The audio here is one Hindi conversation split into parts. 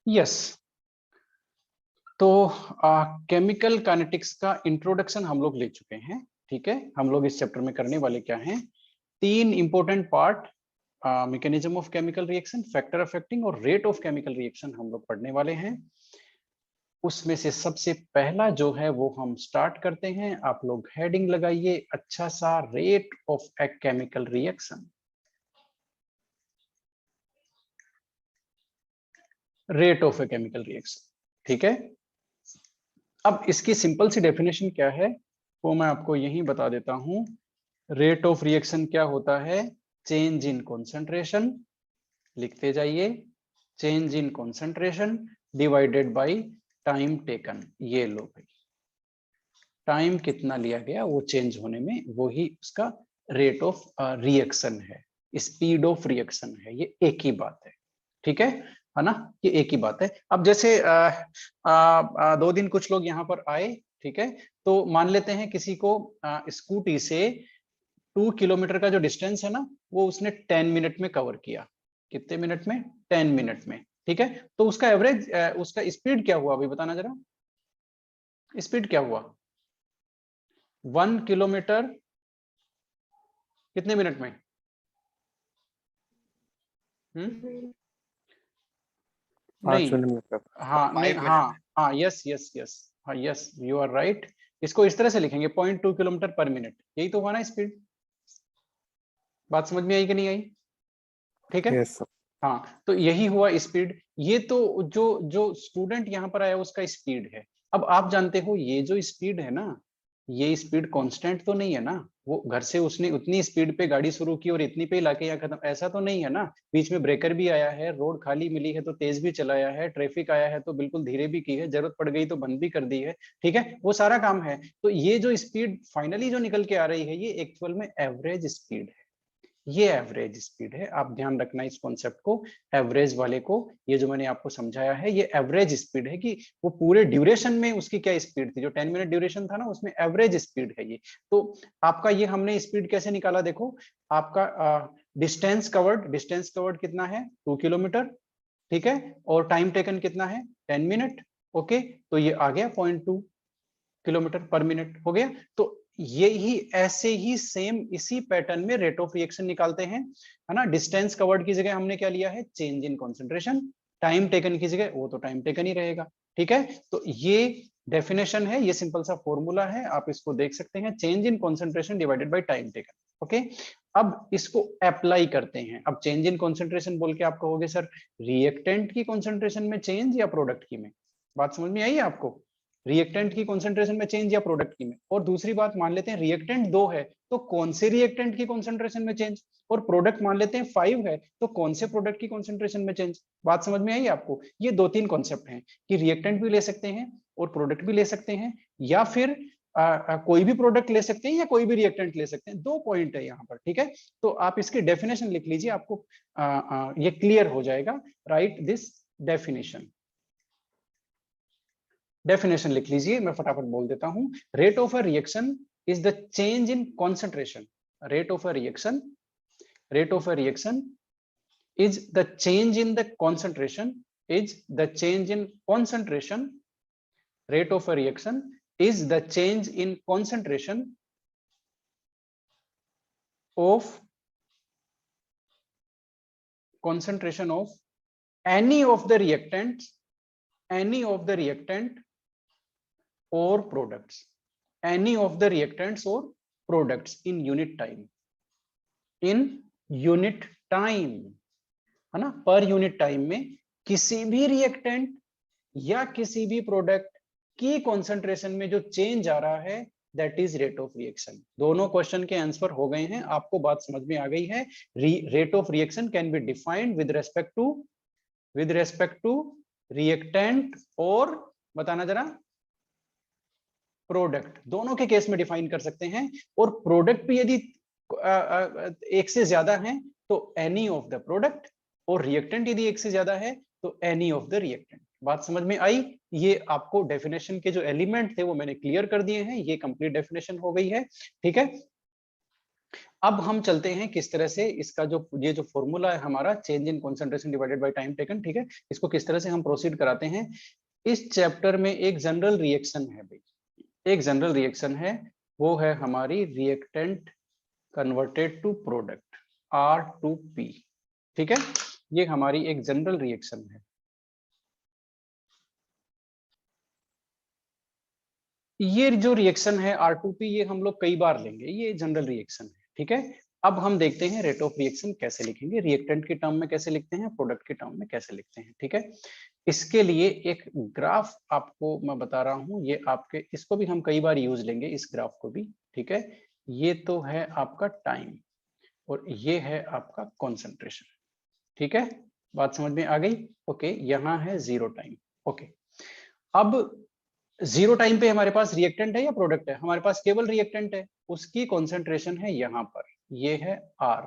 यस, तो केमिकल काइनेटिक्स का इंट्रोडक्शन हम लोग ले चुके हैं। ठीक है, हम लोग इस चैप्टर में करने वाले क्या हैं, तीन important part, mechanism of chemical reaction, factor affecting और रेट ऑफ केमिकल रिएक्शन हम लोग पढ़ने वाले हैं। उसमें से सबसे पहला जो है वो हम स्टार्ट करते हैं। आप लोग हेडिंग लगाइए अच्छा सा, rate of a chemical reaction. Rate of a chemical reaction, ठीक है। अब इसकी सिंपल सी डेफिनेशन क्या है वो मैं आपको यही बता देता हूं। रेट ऑफ रिएक्शन क्या होता है, चेंज इन कॉन्सेंट्रेशन, लिखते जाइए, change in concentration divided by time taken. ये लो भाई, टाइम कितना लिया गया वो चेंज होने में, वो ही उसका रेट ऑफ रिएक्शन है, स्पीड ऑफ रिएक्शन है। ये एक ही बात है, ठीक है ना, ये एक ही बात है। अब जैसे 2 दिन कुछ लोग यहाँ पर आए, ठीक है, तो मान लेते हैं किसी को स्कूटी से 2 किलोमीटर का जो डिस्टेंस है ना वो उसने 10 मिनट में कवर किया। कितने मिनट में, 10 मिनट में, ठीक है। तो उसका एवरेज, उसका स्पीड क्या हुआ अभी बताना जरा, स्पीड क्या हुआ 1 किलोमीटर कितने मिनट में? नहीं, 5 मिनट। हाँ नहीं, हाँ हाँ, यस यस यस, हाँ यस, यू आर राइट। इसको इस तरह से लिखेंगे 0.2 किलोमीटर पर मिनट, यही तो हुआ ना स्पीड। बात समझ में आई कि नहीं आई? ठीक है, यस सर। हाँ, तो यही हुआ स्पीड। ये तो जो जो स्टूडेंट यहाँ पर आया उसका स्पीड है। अब आप जानते हो ये जो स्पीड है ना, ये स्पीड कांस्टेंट तो नहीं है ना। वो घर से उसने उतनी स्पीड पे गाड़ी शुरू की और इतनी पे ही लाके यहाँ खत्म, ऐसा तो नहीं है ना। बीच में ब्रेकर भी आया है, रोड खाली मिली है तो तेज भी चलाया है, ट्रैफिक आया है तो बिल्कुल धीरे भी की है, जरूरत पड़ गई तो बंद भी कर दी है, ठीक है, वो सारा काम है। तो ये जो स्पीड फाइनली जो निकल के आ रही है ये एक्चुअल में एवरेज स्पीड है। ये एवरेज स्पीड है, आप ध्यान रखना इस कॉन्सेप्ट को, एवरेज वाले को। ये जो मैंने आपको समझाया है ये एवरेज स्पीड है, कि वो पूरे ड्यूरेशन में उसकी क्या स्पीड थी, जो 10 मिनट ड्यूरेशन था ना उसमें एवरेज स्पीड है ये। तो आपका ये हमने स्पीड कैसे निकाला, देखो आपका डिस्टेंस कवर्ड, डिस्टेंस कवर्ड कितना है 2 किलोमीटर, ठीक है, और टाइम टेकन कितना है 10 मिनट, ओके, तो ये आ गया 0.2 किलोमीटर पर मिनट हो गया। तो ये ही ऐसे ही सेम इसी पैटर्न में रेट ऑफ रिएक्शन निकालते हैं, है ना। डिस्टेंस कवर्ड की जगह हमने क्या लिया है, change in concentration, time taken की जगह वो तो टाइम टेकन ही रहेगा, ठीक है। तो ये डेफिनेशन है, ये सिंपल सा फॉर्मूला है, आप इसको देख सकते हैं, change in concentration divided by time taken, okay. अब इसको अप्लाई करते हैं। अब चेंज इन कॉन्सेंट्रेशन बोल के आप कहोगे सर रिएक्टेंट की कॉन्सेंट्रेशन में चेंज या प्रोडक्ट की में? बात समझ में आई है आपको, रिएक्टेंट की कॉन्सेंट्रेशन में चेंज या प्रोडक्ट की में? और दूसरी बात, मान लेते हैं रिएक्टेंट 2 है तो कौन से रिएक्टेंट की कॉन्सेंट्रेशन में चेंज, और प्रोडक्ट मान लेते हैं 5 है तो कौन से प्रोडक्ट की कॉन्सेंट्रेशन में चेंज? बात समझ में आई आपको? ये 2-3 कॉन्सेप्ट हैं कि रिएक्टेंट भी ले सकते हैं और प्रोडक्ट भी ले सकते हैं, या फिर कोई भी प्रोडक्ट ले सकते हैं या कोई भी रिएक्टेंट ले सकते हैं। 2 पॉइंट है यहाँ पर, ठीक है। तो आप इसकी डेफिनेशन लिख लीजिए, आपको ये क्लियर हो जाएगा। राइट दिस डेफिनेशन, डेफिनेशन लिख लीजिए, मैं फटाफट बोल देता हूं। Rate of a reaction is the change in concentration, rate of a reaction, rate of a reaction is the change in the concentration, is the change in concentration, rate of a reaction is the change in concentration of any of the reactants, any of the reactant or products, any of the reactants or products in unit time, in unit time, है ना, पर यूनिट टाइम में किसी भी रिएक्टेंट या किसी भी प्रोडक्ट की कॉन्सेंट्रेशन में जो चेंज आ रहा है that is rate of reaction. दोनों क्वेश्चन के आंसर हो गए हैं, आपको बात समझ में आ गई है। Rate of reaction can be defined with respect to reactant और, बताना जरा, प्रोडक्ट, दोनों के केस में डिफाइन कर सकते हैं। और प्रोडक्ट भी यदि एक से ज्यादा है तो एनी ऑफ द प्रोडक्ट, और रिएक्टेंट यदि एक से ज्यादा है तो एनी ऑफ द रिएक्टेंट। बात समझ में आई? ये आपको डेफिनेशन के जो एलिमेंट थे वो मैंने क्लियर कर दिए हैं, ये कंप्लीट डेफिनेशन हो गई है, ठीक है। अब हम चलते हैं किस तरह से इसका जो ये जो फॉर्मूला है हमारा, change in concentration divided by time taken, ठीक है, इसको किस तरह से हम प्रोसीड कराते हैं। इस चैप्टर में एक जनरल रिएक्शन है भाई, एक जनरल रिएक्शन है, वो है हमारी reactant converted to product, R2P, ठीक है, ये हमारी एक जनरल रिएक्शन है। ये जो रिएक्शन है R2P, ये हम लोग कई बार लेंगे, ये जनरल रिएक्शन है, ठीक है। अब हम देखते हैं रेट ऑफ रिएक्शन कैसे लिखेंगे, रिएक्टेंट के टर्म में कैसे लिखते हैं, प्रोडक्ट के टर्म में कैसे लिखते हैं, ठीक है। इसके लिए एक ग्राफ आपको मैं बता रहा हूं, ये आपके, इसको भी हम कई बार यूज लेंगे इस ग्राफ को भी, ठीक है। ये तो है आपका टाइम और ये है आपका कॉन्सेंट्रेशन, ठीक है, बात समझ में आ गई। ओके, यहाँ है 0 टाइम। ओके, अब 0 टाइम पे हमारे पास रिएक्टेंट है या प्रोडक्ट है, हमारे पास केवल रिएक्टेंट है, उसकी कॉन्सेंट्रेशन है यहाँ पर, ये है R,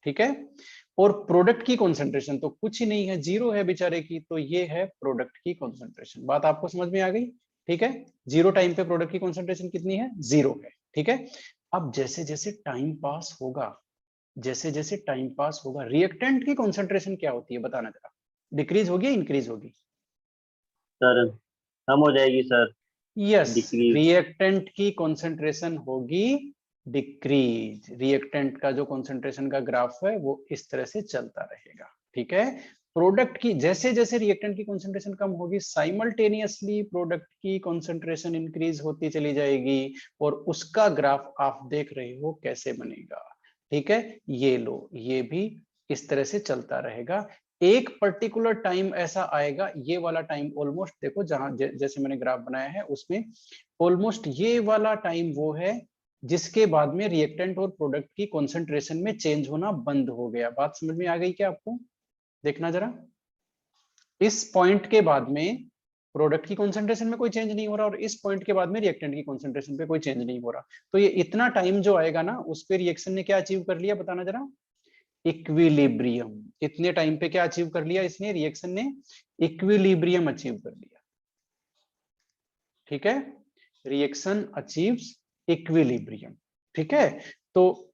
ठीक है। और प्रोडक्ट की कॉन्सेंट्रेशन तो कुछ ही नहीं है, 0 है बेचारे की, तो ये है प्रोडक्ट की कॉन्सेंट्रेशन। बात आपको समझ में आ गई, ठीक है। 0 टाइम पे प्रोडक्ट की कॉन्सेंट्रेशन कितनी है, 0 है, ठीक है। अब जैसे जैसे टाइम पास होगा, जैसे जैसे टाइम पास होगा, रिएक्टेंट की कॉन्सेंट्रेशन क्या होती है बताना जरा, डिक्रीज होगी या इंक्रीज होगी सर? कम हो जाएगी सर। Yes, decrease. रिएक्टेंट की कॉन्सेंट्रेशन होगी डिक्रीज, रिएक्टेंट का जो कॉन्सेंट्रेशन का ग्राफ है वो इस तरह से चलता रहेगा, ठीक है। प्रोडक्ट की जैसे जैसे रिएक्टेंट की कॉन्सेंट्रेशन कम होगी, साइमल्टेनियसली प्रोडक्ट की कॉन्सेंट्रेशन इंक्रीज होती चली जाएगी, और उसका ग्राफ आप देख रहे हो कैसे बनेगा, ठीक है। ये लो, ये भी इस तरह से चलता रहेगा। एक पर्टिकुलर टाइम ऐसा आएगा, ये वाला टाइम ऑलमोस्ट देखो, जहां जैसे मैंने ग्राफ बनाया है उसमें ऑलमोस्ट ये वाला टाइम वो है जिसके बाद में रिएक्टेंट और प्रोडक्ट की कॉन्सेंट्रेशन में चेंज होना बंद हो गया। बात समझ में आ गई क्या आपको, देखना जरा, इस पॉइंट के बाद में प्रोडक्ट की कॉन्सेंट्रेशन में कोई चेंज नहीं हो रहा, और इस पॉइंट के बाद में रिएक्टेंट की कॉन्सेंट्रेशन पे कोई चेंज नहीं हो रहा, तो ये इतना टाइम जो आएगा ना, उस पर रिएक्शन ने क्या अचीव कर लिया बताना जरा, इक्विलिब्रियम। इतने टाइम पे क्या अचीव कर लिया इसने, रिएक्शन ने इक्विलिब्रियम अचीव कर लिया, ठीक है, रिएक्शन अचीव्स इक्विलिब्रियम, ठीक है। तो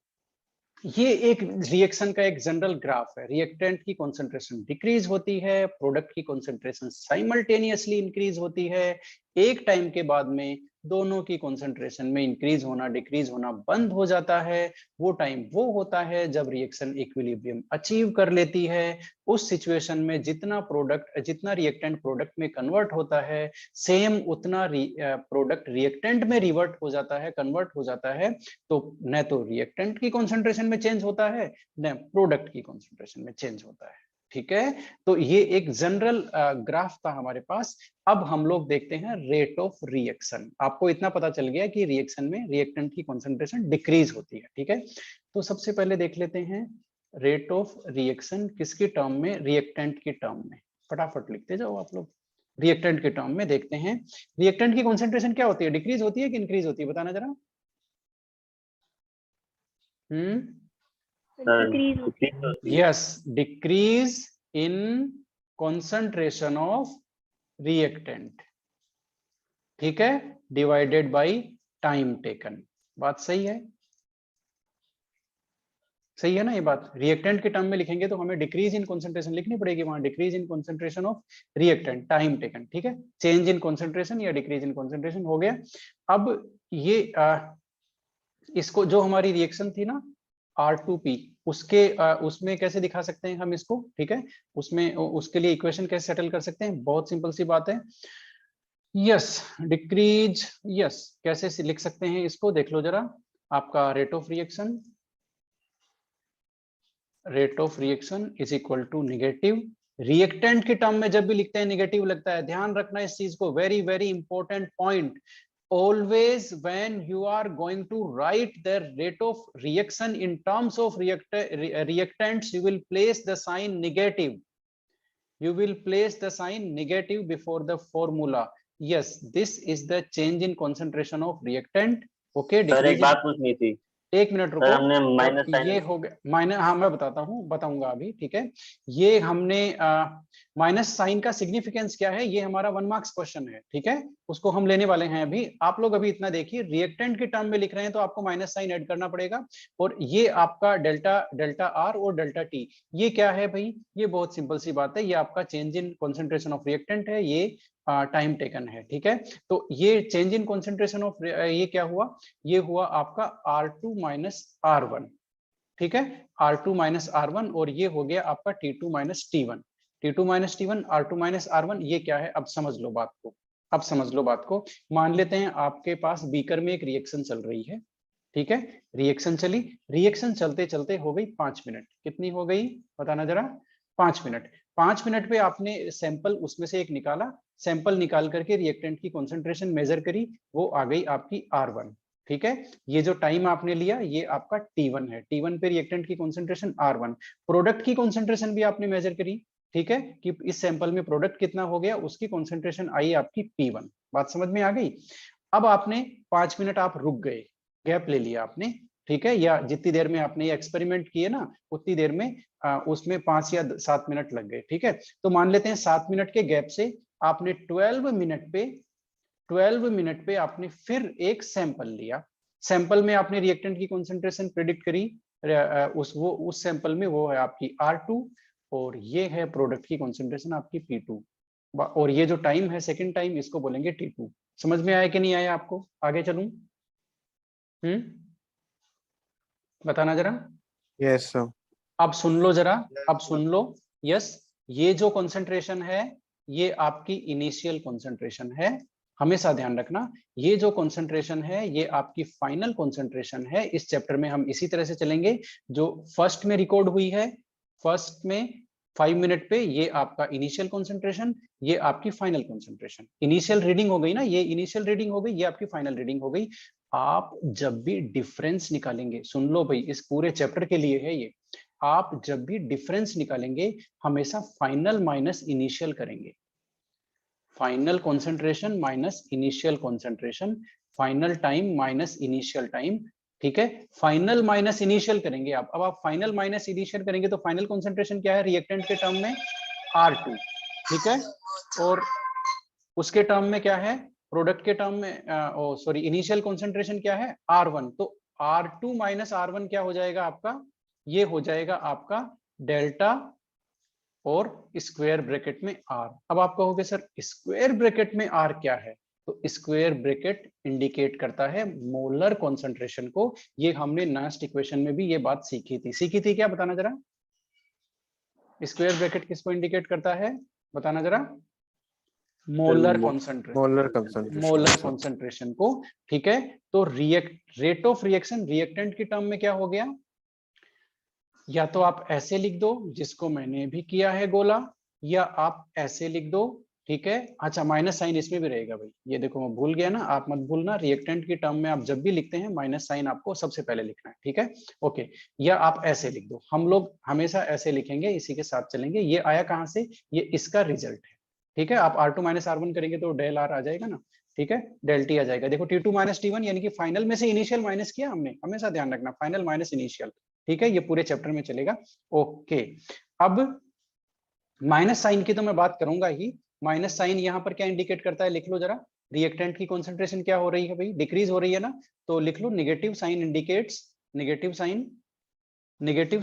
ये एक रिएक्शन का एक जनरल ग्राफ है, रिएक्टेंट की कॉन्सेंट्रेशन डिक्रीज होती है, प्रोडक्ट की कॉन्सेंट्रेशन साइमल्टेनियसली इंक्रीज होती है, एक टाइम के बाद में दोनों की कॉन्सेंट्रेशन में इंक्रीज होना डिक्रीज होना बंद हो जाता है। वो टाइम वो होता है जब रिएक्शन इक्विलिब्रियम अचीव कर लेती है। उस सिचुएशन में जितना रिएक्टेंट प्रोडक्ट में कन्वर्ट होता है, सेम उतना प्रोडक्ट रिएक्टेंट में रिवर्ट हो जाता है, कन्वर्ट हो जाता है। तो न तो रिएक्टेंट की कॉन्सेंट्रेशन में चेंज होता है, न प्रोडक्ट की कॉन्सेंट्रेशन में चेंज होता है, ठीक है। तो ये एक जनरल ग्राफ था हमारे पास। अब हम लोग देखते हैं रेट ऑफ रिएक्शन। आपको इतना पता चल गया कि रिएक्शन में रिएक्टेंट की कॉन्सेंट्रेशन डिक्रीज होती है, ठीक है। तो सबसे पहले देख लेते हैं रेट ऑफ रिएक्शन किसके टर्म में, रिएक्टेंट के टर्म में, फटाफट लिखते जाओ आप लोग। रिएक्टेंट के टर्म में देखते हैं, रिएक्टेंट की कॉन्सेंट्रेशन क्या होती है, डिक्रीज होती है कि इंक्रीज होती है बताना जरा। Yes, decrease in concentration of reactant, ठीक है, डिवाइडेड बाय टाइम टेकन। बात सही है, सही है ना ये बात। रिएक्टेंट के टर्म में लिखेंगे तो हमें डिक्रीज इन कॉन्सेंट्रेशन लिखनी पड़ेगी, वहां decrease in concentration of reactant time taken, ठीक है। चेंज इन कॉन्सेंट्रेशन या डिक्रीज इन कॉन्सेंट्रेशन हो गया। अब ये इसको जो हमारी रिएक्शन थी ना R2P, उसमें कैसे दिखा सकते हैं हम इसको, ठीक है। उसमें उसके लिए इक्वेशन कैसे सेटल कर सकते हैं, बहुत सिंपल सी बात है। यस, डिक्रीज, यस, कैसे लिख सकते हैं इसको, देख लो जरा। आपका rate of reaction is equal to negative, reactant के टर्म में जब भी लिखते हैं नेगेटिव लगता है, ध्यान रखना इस चीज को, very very important point. Always when you are going to write the rate of reaction in terms of reactants, you will place the sign negative. You will place the sign negative before the formula. Yes, this is the change in concentration of reactant. Okay, sir एक बात पूछनी थी। एक मिनट रुको। हमने माइनस ये हो गया माइनस, हाँ मैं बताऊंगा अभी, ठीक है। ये हमने माइनस साइन का सिग्निफिकेंस क्या है, ये हमारा 1 मार्क्स क्वेश्चन है, ठीक है, उसको हम लेने वाले हैं अभी। आप लोग अभी इतना देखिए, रिएक्टेंट के टर्म में लिख रहे हैं तो आपको माइनस साइन ऐड करना पड़ेगा। और ये आपका डेल्टा, डेल्टा आर और डेल्टा टी, ये क्या है भाई, ये बहुत सिंपल सी बात है, ये आपका change in concentration of reactant है, ये टाइम टेकन है, ठीक है। तो ये चेंज इन कॉन्सेंट्रेशन ऑफ ये क्या हुआ, ये हुआ आपका R2 माइनस R1, ठीक है, R2 माइनस R1, और ये हो गया आपका T2 minus T1, T2 minus T1, R2 minus R1, ये क्या है, अब समझ लो बात को, अब समझ लो बात को। मान लेते हैं आपके पास बीकर में एक रिएक्शन चल रही है, ठीक है, रिएक्शन चली, रिएक्शन चलते चलते हो गई 5 मिनट, कितनी हो गई बताना जरा, 5 मिनट। 5 मिनट पे आपने सैंपल उसमें से एक निकाला, सैंपल निकाल करके रिएक्टेंट की कॉन्सेंट्रेशन मेजर करी, वो आ गई आपकी R1, ठीक है। ये जो टाइम आपने लिया ये आपका T1 है, T1 पे रिएक्टेंट की कॉन्सेंट्रेशन R1, प्रोडक्ट की कॉन्सेंट्रेशन भी आपने मेजर करी, ठीक है, कि इस सैंपल में प्रोडक्ट कितना हो गया, उसकी कॉन्सेंट्रेशन आई आपकी P1, बात समझ में आ गई। अब आपने 5 मिनट आप रुक गए, गैप ले लिया आपने, ठीक है, या जितनी देर में आपने ये एक्सपेरिमेंट किए ना उतनी देर में उसमें 5 या 7 मिनट लग गए, ठीक है। तो मान लेते हैं 7 मिनट के गैप से आपने 12 मिनट पे आपने फिर एक सैंपल लिया, सैंपल में आपने रिएक्टेंट की कॉन्सेंट्रेशन प्रेडिक्ट करी, उस सैंपल में वो है आपकी R2, और ये है प्रोडक्ट की कॉन्सेंट्रेशन आपकी P2, और ये जो टाइम है सेकंड टाइम, इसको बोलेंगे T2। समझ में आया कि नहीं आया आपको, आगे चलूं, बताना जरा। Yes sir. अब सुन लो जरा, अब सुन लो, यस, ये जो कॉन्सेंट्रेशन है ये आपकी इनिशियल कॉन्सेंट्रेशन है, हमेशा ध्यान रखना, ये जो कॉन्सेंट्रेशन है ये आपकी फाइनल कॉन्सेंट्रेशन है। इस चैप्टर में हम इसी तरह से चलेंगे, जो फर्स्ट में रिकॉर्ड हुई है, फर्स्ट में 5 मिनट पे ये आपका इनिशियल कॉन्सेंट्रेशन, ये आपकी फाइनल कॉन्सेंट्रेशन, इनिशियल रीडिंग हो गई ना, ये इनिशियल रीडिंग हो गई, ये आपकी फाइनल रीडिंग हो गई। आप जब भी डिफरेंस निकालेंगे, सुन लो भाई, इस पूरे चैप्टर के लिए है ये, आप जब भी डिफरेंस निकालेंगे हमेशा फाइनल माइनस इनिशियल करेंगे, final concentration minus initial concentration, final time minus initial time, ठीक है, फाइनल माइनस इनिशियल करेंगे आप। अब आप फाइनल माइनस इनिशियल करेंगे तो फाइनल कॉन्सेंट्रेशन क्या है रिएक्टेंट के टर्म में, R2, ठीक है, और उसके टर्म में क्या है, प्रोडक्ट के टर्म में सॉरी इनिशियल कॉन्सेंट्रेशन क्या है, R1, तो R2 माइनस R1 क्या हो जाएगा आपका, ये हो जाएगा आपका डेल्टा और स्क्वायर ब्रैकेट में R। अब आप कहोगे सर स्क्वायर ब्रैकेट में R क्या है, तो स्क्वायर ब्रैकेट इंडिकेट करता है मोलर कॉन्सेंट्रेशन को, ये हमने लास्ट इक्वेशन में भी ये बात सीखी थी क्या, बताना जरा, स्क्वायर ब्रैकेट किसको इंडिकेट करता है, बताना जरा, मोलर कॉन्सेंट्रेशन को, ठीक है। तो रेट ऑफ रिएक्शन रिएक्टेंट की टर्म में क्या हो गया, या तो आप ऐसे लिख दो जिसको मैंने भी किया है गोला, या आप ऐसे लिख दो, ठीक है। अच्छा माइनस साइन इसमें भी रहेगा भाई, ये देखो मैं भूल गया ना, आप मत भूलना, रिएक्टेंट की टर्म में आप जब भी लिखते हैं माइनस साइन आपको सबसे पहले लिखना है, ठीक है, ओके। या आप ऐसे लिख दो, हम लोग हमेशा ऐसे लिखेंगे, इसी के साथ चलेंगे। ये आया कहां से, ये इसका रिजल्ट है, ठीक है। आप R2 माइनस R1 करेंगे तो डेल R आ जाएगा ना, ठीक है, डेल T आ जाएगा। देखो T2 माइनस T1 यानी कि फाइनल में से इनिशियल माइनस किया हमने, हमेशा ध्यान रखना फाइनल माइनस इनिशियल, ठीक है, ये पूरे चैप्टर में चलेगा, ओके। अब माइनस साइन की तो मैं बात करूंगा ही, माइनस साइन यहाँ पर क्या इंडिकेट करता है, लिख लो जरा, रिएक्टेंट की कॉन्सेंट्रेशन क्या हो रही है भाई, डिक्रीज हो रही है ना, तो लिख लो negative sign indicates, negative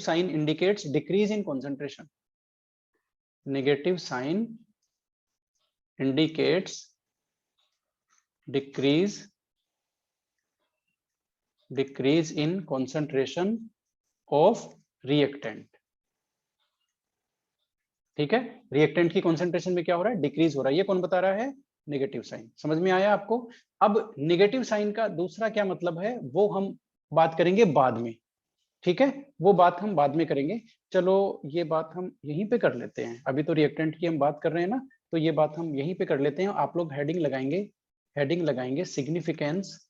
sign indicates decrease in concentration, negative sign indicates decrease in concentration of reactant, ठीक है, रिएक्टेंट की कॉन्सेंट्रेशन में क्या हो रहा है, डिक्रीज हो रहा है, ये कौन बता रहा है, नेगेटिव साइन। समझ में आया आपको। अब नेगेटिव साइन का दूसरा क्या मतलब है वो हम बात करेंगे बाद में, ठीक है, वो बात हम बाद में करेंगे। चलो ये बात हम यहीं पे कर लेते हैं, अभी तो रिएक्टेंट की हम बात कर रहे हैं ना, तो ये बात हम यहीं पे कर लेते हैं। आप लोग हेडिंग लगाएंगे सिग्निफिकेंस,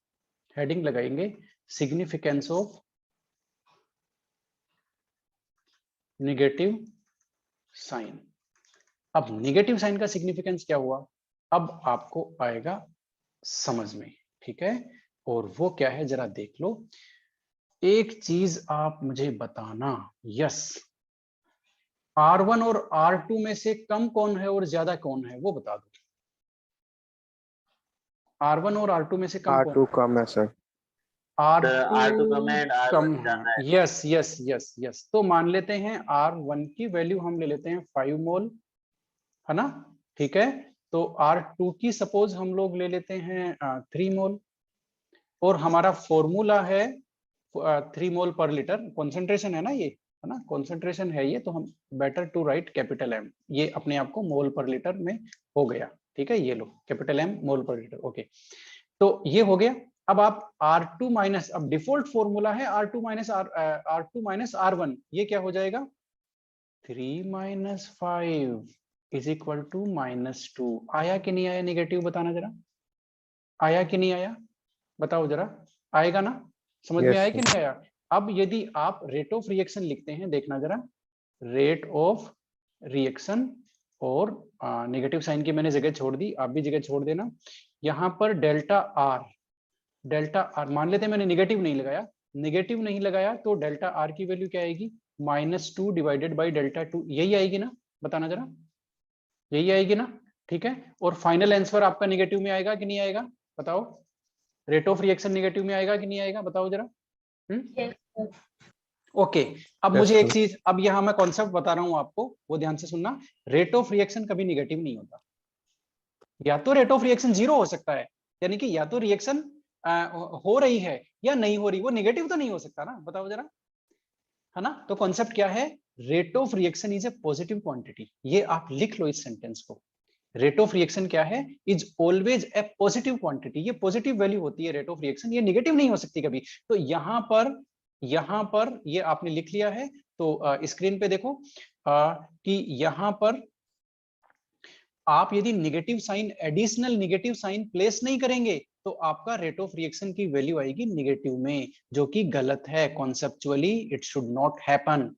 हेडिंग लगाएंगे सिग्निफिकेंस ऑफ नेगेटिव साइन। अब नेगेटिव साइन का सिग्निफिकेंस क्या हुआ, अब आपको आएगा समझ में, ठीक है, और वो क्या है जरा देख लो। एक चीज आप मुझे बताना, यस, R1 और R2 में से कम कौन है और ज्यादा कौन है वो बता दो। R1 और R2 में से कम कौन R2 है? कम है सर। सर R2 कम है R2 एंड कम R1 है। ज्यादा है। यस यस यस यस, तो मान लेते हैं R1 की वैल्यू हम ले लेते हैं 5 मोल, है ना? ठीक है, तो R2 की सपोज हम लोग ले लेते हैं 3 मोल, और हमारा फॉर्मूला है 3 मोल पर लीटर, कॉन्सेंट्रेशन है ना ये, है ना, कॉन्सेंट्रेशन है ये, तो हम better to write capital M, ये अपने आप को मोल पर लीटर में हो गया। ठीक है, ये लो कैपिटल एम मोल पर लीटर। ओके, तो ये हो गया। अब आप R2 माइनस, अब डिफॉल्ट फॉर्मूला है R2 माइनस R1, ये क्या हो जाएगा? 3 माइनस 5 इज इक्वल टू -2। आया कि नहीं आया नेगेटिव, बताना जरा, आया कि नहीं आया, बताओ जरा, आएगा ना? समझ में यस आया कि सर। नहीं आया? अब यदि आप रेट ऑफ रिएक्शन लिखते हैं, देखना जरा, रेट ऑफ रिएक्शन, और नेगेटिव साइन की मैंने जगह छोड़ दी, आप भी जगह छोड़ देना। यहाँ पर डेल्टा आर मान लेते हैं, मैंने नेगेटिव नहीं लगाया, नेगेटिव नहीं लगाया तो डेल्टा आर की वैल्यू क्या आएगी? -2 डिवाइडेड बाई डेल्टा 2, यही आएगी ना? बताना जरा, यही आएगी ना? ठीक है, और फाइनल आंसर आपका नेगेटिव में आएगा कि नहीं आएगा, बताओ? रेट ऑफ रिएक्शन नेगेटिव में आएगा कि नहीं आएगा, बताओ जरा। ओके, अब यस मुझे एक सर। चीज, अब यहाँ मैं कॉन्सेप्ट बता रहा हूं आपको, वो ध्यान से सुनना। रेट ऑफ रिएक्शन कभी निगेटिव नहीं होता, या तो रेट ऑफ रिएक्शन 0 हो सकता है, यानी कि या तो रिएक्शन हो रही है या नहीं हो रही, वो निगेटिव तो नहीं हो सकता ना, बताओ जरा, है ना? तो कॉन्सेप्ट क्या है? Rate of reaction is a positive quantity, ये आप लिख लो इस सेंटेंस को। रेट ऑफ रिएक्शन क्या है? Is always a positive quantity, ये पॉजिटिव वैल्यू होती है रेट ऑफ रिएक्शन, ये निगेटिव नहीं हो सकती कभी। तो यहाँ पर ये आपने लिख लिया है, तो स्क्रीन पे देखो कि यहाँ पर आप यदि negative sign, additional negative sign place नहीं करेंगे तो आपका रेट ऑफ रिएक्शन की वैल्यू आएगी नेगेटिव में, जो कि गलत है। Conceptually it should not happen,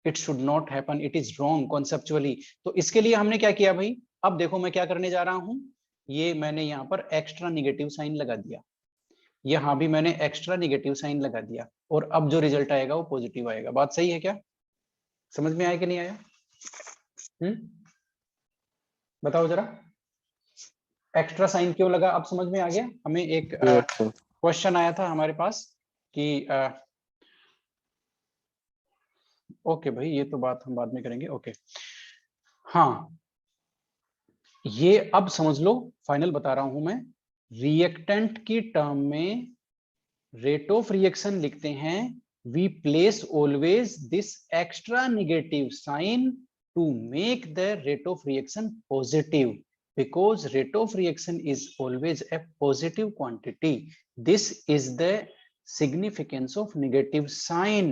it should not happen, it is wrong conceptually. तो इसके लिए हमने क्या किया भाई, अब देखो मैं क्या करने जा रहा हूं, ये मैंने यहाँ पर एक्स्ट्रा नेगेटिव साइन लगा दिया, यहाँ भी मैंने एक्स्ट्रा नेगेटिव साइन लगा दिया, और अब जो रिजल्ट आएगा वो पॉजिटिव आएगा। बात सही है क्या? समझ में आया कि नहीं आया? बताओ जरा, एक्स्ट्रा साइन क्यों लगा, अब समझ में आ गया? हमें एक यस सर। क्वेश्चन आया था हमारे पास कि ओके भाई, ये तो बात हम बाद में करेंगे। ओके, हाँ, ये अब समझ लो, फाइनल बता रहा हूं मैं। रिएक्टेंट की टर्म में रेट ऑफ रिएक्शन लिखते हैं, we place always this extra negative sign to make the rate of reaction positive, because rate of reaction is always a positive quantity. This is the significance of negative sign.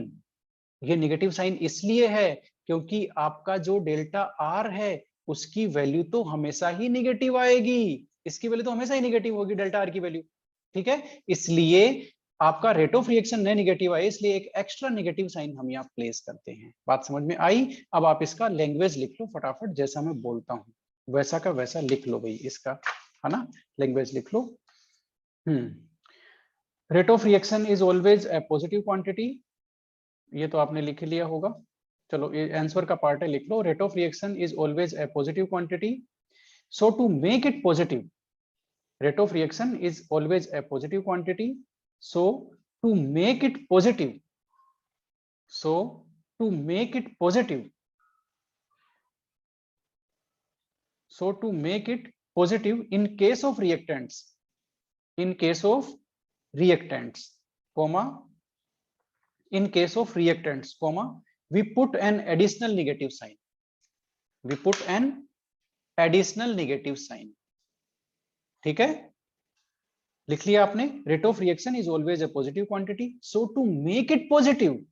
ये नेगेटिव साइन इसलिए है क्योंकि आपका जो डेल्टा आर है उसकी वैल्यू तो हमेशा ही नेगेटिव आएगी, इसकी वैल्यू तो हमेशा ही नेगेटिव होगी, डेल्टा आर की वैल्यू। ठीक है, इसलिए आपका रेट ऑफ रिएक्शन नहीं नेगेटिव आए, इसलिए एक एक्स्ट्रा नेगेटिव साइन हम यहाँ प्लेस करते हैं। बात समझ में आई? अब आप इसका लैंग्वेज लिख लो फटाफट, जैसा मैं बोलता हूँ वैसा का वैसा लिख लो भाई इसका, है ना? लैंग्वेज लिख लो। Rate of reaction is always a positive quantity, ये तो आपने लिख लिया होगा। चलो, ये आंसर का पार्ट है, लिख लो। Rate of reaction is always a positive quantity, so to make it positive, rate of reaction is always a positive quantity, so to make it positive, so to make it positive, so to make it positive in case of reactants, in case of reactants, comma, in case of reactants, comma, we put an additional negative sign, we put an additional negative sign. ठीक है, लिख लिया आपने? Rate of reaction is always a positive quantity, so to make it positive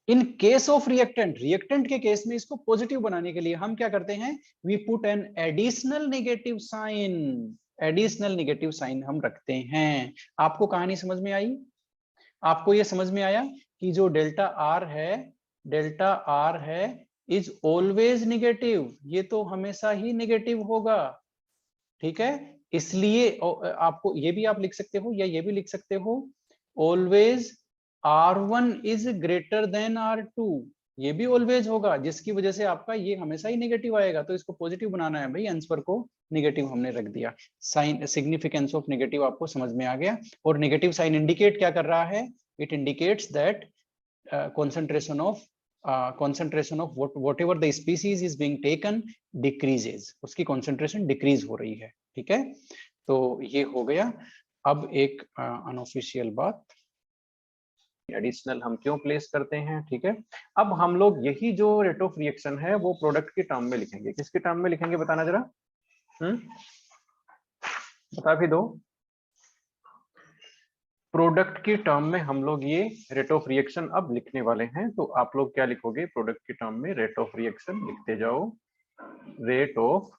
in case of reactant, reactant के केस में इसको पॉजिटिव बनाने के लिए हम क्या करते हैं? We put an additional negative sign, additional negative sign हम रखते हैं। आपको कहानी समझ में आई? आपको ये समझ में आया कि जो डेल्टा आर है, डेल्टा आर है इज ऑलवेज नेगेटिव, ये तो हमेशा ही नेगेटिव होगा। ठीक है, इसलिए आपको ये भी आप लिख सकते हो या ये भी लिख सकते हो, always R1 is greater than R2, ये भी ऑलवेज होगा, जिसकी वजह से आपका ये हमेशा ही नेगेटिव आएगा। तो इसको पॉजिटिव बनाना है भाई, आंसर को नेगेटिव हमने रख दिया। साइन सिग्निफिकेंस ऑफ नेगेटिव आपको समझ में आ गया। और नेगेटिव साइन इंडिकेट क्या कर रहा है? It indicates that concentration of whatever the species is being taken decreases, उसकी concentration decrease हो रही है। ठीक है, तो ये हो गया। अब एक अनऑफिशियल बात, एडिशनल हम क्यों प्लेस करते हैं? ठीक है, अब हम लोग यही जो रेट ऑफ रिएक्शन है वो प्रोडक्ट के टर्म में लिखेंगे। किसके टर्म में लिखेंगे बताना जरा, बता भी दो। प्रोडक्ट की टर्म में हम लोग ये रेट ऑफ रिएक्शन अब लिखने वाले हैं। तो आप लोग क्या लिखोगे प्रोडक्ट की टर्म में? रेट ऑफ रिएक्शन लिखते जाओ। रेट ऑफ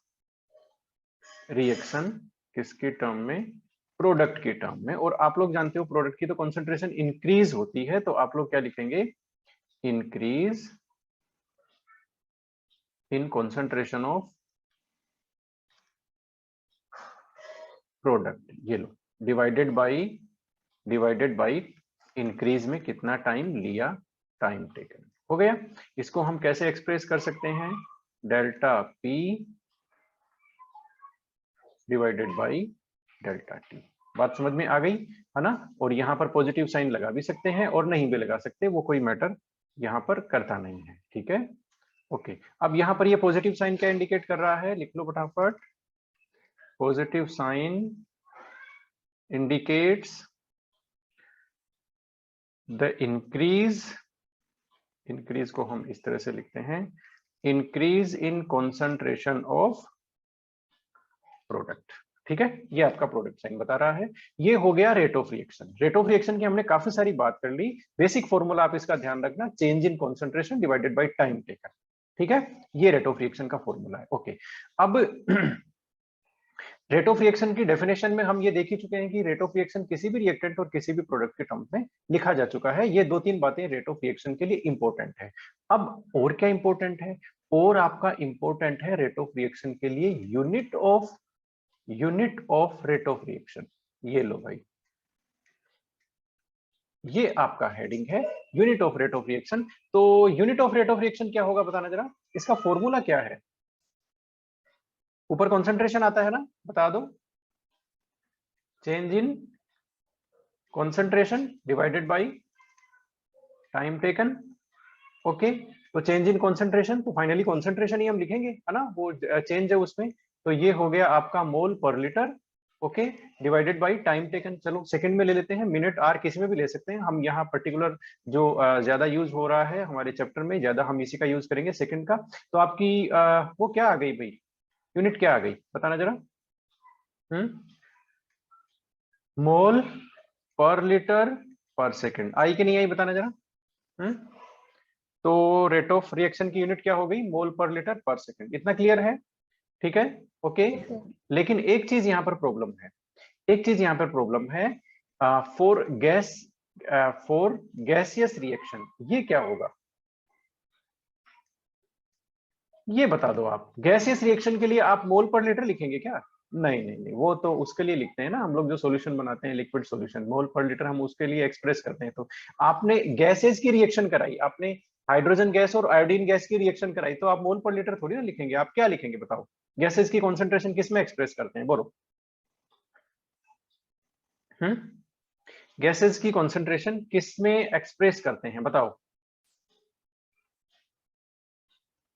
रिएक्शन किसकी टर्म में? प्रोडक्ट की टर्म में। और आप लोग जानते हो प्रोडक्ट की तो कंसंट्रेशन इंक्रीज होती है, तो आप लोग क्या लिखेंगे? Increase in concentration of product, ये लो, डिवाइडेड बाई इंक्रीज में कितना टाइम लिया, टाइम टेकन। हो गया। इसको हम कैसे एक्सप्रेस कर सकते हैं? Delta P divided by delta T. बात समझ में आ गई है ना? और यहाँ पर पॉजिटिव साइन लगा भी सकते हैं और नहीं भी लगा सकते, वो कोई मैटर यहाँ पर करता नहीं है। ठीक है, ओके। अब यहाँ पर ये पॉजिटिव साइन क्या इंडिकेट कर रहा है? लिख लो फटाफट। Positive sign indicates the increase को हम इस तरह से लिखते हैं, increase in concentration of product. ठीक है, ये आपका प्रोडक्ट साइन बता रहा है। ये हो गया rate of reaction. Rate of reaction की हमने काफी सारी बात कर ली। बेसिक फॉर्मूला आप इसका ध्यान रखना, change in concentration divided by time taken. ठीक है, ये रेट ऑफ रिएक्शन का फॉर्मूला है। ओके, अब रेट ऑफ रिएक्शन की डेफिनेशन में हम ये देख ही चुके हैं कि रेट ऑफ रिएक्शन किसी भी रिएक्टेंट और किसी भी प्रोडक्ट के टर्म्स में लिखा जा चुका है। ये 2-3 बातें रेट ऑफ रिएक्शन के लिए इंपॉर्टेंट है। अब और क्या इंपॉर्टेंट है? और आपका इंपॉर्टेंट है रेट ऑफ रिएक्शन के लिए unit of rate of reaction. ये लो भाई, ये आपका हेडिंग है, unit of rate of reaction. तो unit of rate of reaction क्या होगा बताना जरा, इसका फॉर्मूला क्या है? ऊपर कॉन्सेंट्रेशन आता है ना, बता दो। Change in concentration divided by time taken. Okay, तो चेंज इन कॉन्सेंट्रेशन, तो फाइनली कॉन्सेंट्रेशन ही हम लिखेंगे, है ना, वो चेंज है उसमें। तो ये हो गया आपका मोल पर litre. Okay, divided by time taken. चलो सेकंड में ले लेते हैं, मिनट आर किसी में भी ले सकते हैं। हम यहाँ पर्टिकुलर जो ज्यादा यूज हो रहा है हमारे चैप्टर में, ज्यादा हम इसी का यूज करेंगे, सेकंड का। तो आपकी वो क्या आ गई भाई, यूनिट क्या आ गई बताना जरा? मोल पर लीटर पर सेकंड आई कि नहीं आई बताना जरा? तो रेट ऑफ रिएक्शन की यूनिट क्या हो गई? मोल पर लीटर पर सेकंड। इतना क्लियर है? ठीक है, ओके। लेकिन एक चीज यहाँ पर प्रॉब्लम है, एक चीज यहाँ पर प्रॉब्लम है। फॉर गैसियस रिएक्शन ये क्या होगा, ये बता दो आप। गैसियस रिएक्शन के लिए आप मोल पर लीटर लिखेंगे क्या? नहीं नहीं नहीं, वो तो उसके लिए लिखते हैं ना हम लोग, जो सॉल्यूशन बनाते हैं लिक्विड सॉल्यूशन, मोल पर लीटर हम उसके लिए एक्सप्रेस करते हैं। तो आपने गैसेस की रिएक्शन कराई, आपने हाइड्रोजन गैस और आयोडीन गैस की रिएक्शन कराई, तो आप मोल पर लीटर थोड़ी ना लिखेंगे। आप क्या लिखेंगे बताओ? गैसेस की कॉन्सेंट्रेशन किस में एक्सप्रेस करते हैं, बोलो? गैसेस की कॉन्सेंट्रेशन किस में एक्सप्रेस करते हैं बताओ?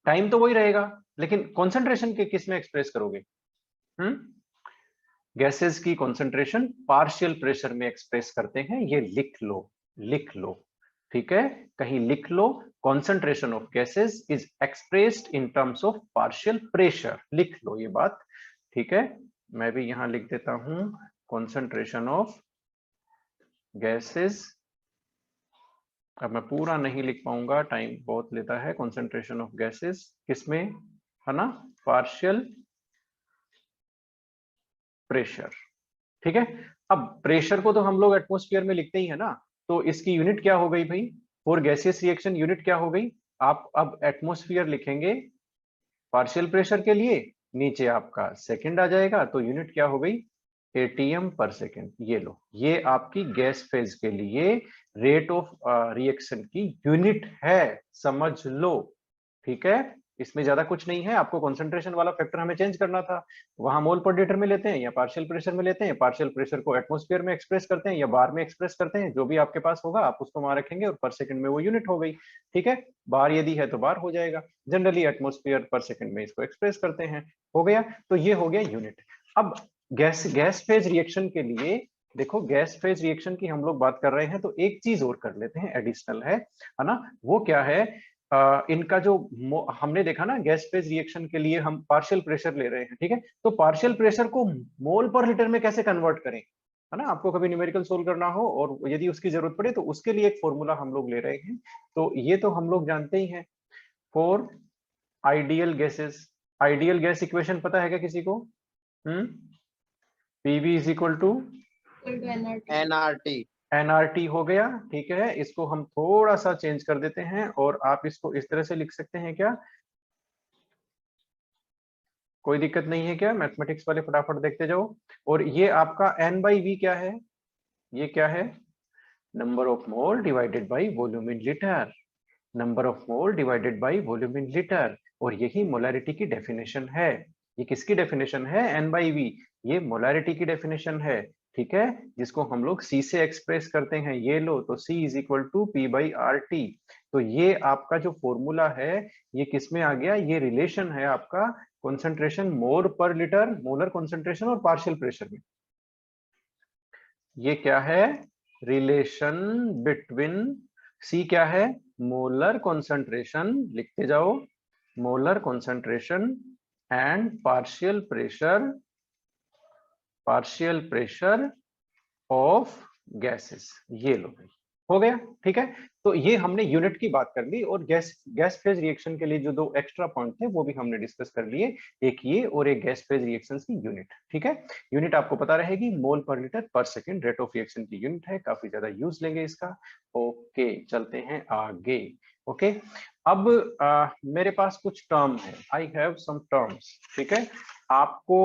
टाइम तो वही रहेगा, लेकिन कॉन्सेंट्रेशन के किस में एक्सप्रेस करोगे? गैसेस की कॉन्सेंट्रेशन पार्शियल प्रेशर में एक्सप्रेस करते हैं, ये लिख लो, लिख लो। ठीक है, कहीं लिख लो, concentration of gases is expressed in terms of partial pressure, लिख लो ये बात। ठीक है, मैं भी यहां लिख देता हूं, कॉन्सेंट्रेशन ऑफ गैसेस। अब मैं पूरा नहीं लिख पाऊंगा, टाइम बहुत लेता है। कॉन्सेंट्रेशन ऑफ गैसेस किसमें, है ना, पार्शियल प्रेशर। ठीक है, अब प्रेशर को तो हम लोग एटमॉस्फेयर में लिखते ही है ना, तो इसकी यूनिट क्या हो गई भाई? फॉर गैसियस रिएक्शन यूनिट क्या हो गई? आप अब एटमॉस्फेयर लिखेंगे पार्शियल प्रेशर के लिए, नीचे आपका सेकंड आ जाएगा, तो यूनिट क्या हो गई? एटीएम पर सेकंड। ये लो, ये आपकी गैस फेज के लिए रेट ऑफ रिएक्शन की यूनिट है, समझ लो, ठीक है। इसमें ज्यादा कुछ नहीं है, आपको कंसंट्रेशन वाला फैक्टर हमें चेंज करना था, वहां मोल पर लीटर में लेते हैं या पार्शियल प्रेशर में लेते हैं, पार्शियल प्रेशर को एटमॉस्फेयर में एक्सप्रेस करते हैं या बार में एक्सप्रेस करते हैं, जो भी आपके पास होगा आप उसको वहां रखेंगे और पर सेकंड में वो यूनिट हो गई, ठीक है। बार यदि है तो बार हो जाएगा, जनरली एटमॉस्फेयर पर सेकंड में इसको एक्सप्रेस करते हैं, हो गया। तो ये हो गया यूनिट। अब गैस फेज रिएक्शन के लिए देखो, गैस फेज रिएक्शन की हम लोग बात कर रहे हैं तो एक चीज और कर लेते हैं, एडिशनल है ना, वो क्या है, इनका जो हमने देखा ना, गैस फेज रिएक्शन के लिए हम पार्शियल प्रेशर ले रहे हैं, ठीक है। तो पार्शियल प्रेशर को मोल पर लीटर में कैसे कन्वर्ट करें, है ना, आपको कभी न्यूमेरिकल सोल्व करना हो और यदि उसकी जरूरत पड़े तो उसके लिए एक फॉर्मूला हम लोग ले रहे हैं। तो ये तो हम लोग जानते ही हैं, for ideal gases, ideal gas equation पता है क्या किसी को? PV is equal to nRT. NRT हो गया, ठीक है। इसको हम थोड़ा सा चेंज कर देते हैं और आप इसको इस तरह से लिख सकते हैं क्या? कोई दिक्कत नहीं है क्या? मैथमेटिक्स वाले फटाफट देखते जाओ। और ये आपका एन बाई वी क्या है? ये क्या है? Number of mole divided by volume in litre, number of mole divided by volume in litre. और यही मोलैरिटी की डेफिनेशन है। ये किसकी डेफिनेशन है? एन बाई वी, ये मोलैरिटी की डेफिनेशन है, ठीक है, जिसको हम लोग सी से एक्सप्रेस करते हैं। ये लो, तो C is equal to P by R T. तो ये आपका जो फॉर्मूला है ये किस में आ गया? ये रिलेशन है आपका कॉन्सेंट्रेशन मोल पर लीटर, मोलर कॉन्सेंट्रेशन और पार्शियल प्रेशर में। ये क्या है? रिलेशन बिटवीन C क्या है? मोलर कॉन्सेंट्रेशन, लिखते जाओ, molar concentration and partial pressure of gases. ये लो भाई, हो गया, ठीक है। तो ये हमने यूनिट की बात कर ली और गैस फेज रिएक्शन के लिए जो दो एक्स्ट्रा पॉइंट थे वो भी हमने डिस्कस कर लिए, एक ये और एक गैस फेज रिएक्शंस की यूनिट, ठीक है। यूनिट आपको पता रहेगी, मोल पर लीटर पर सेकंड रेट ऑफ रिएक्शन की यूनिट है, काफी ज्यादा यूज लेंगे इसका। ओके, चलते हैं आगे। ओके, अब मेरे पास कुछ टर्म है, आई हैव सम टर्म्स, ठीक है। आपको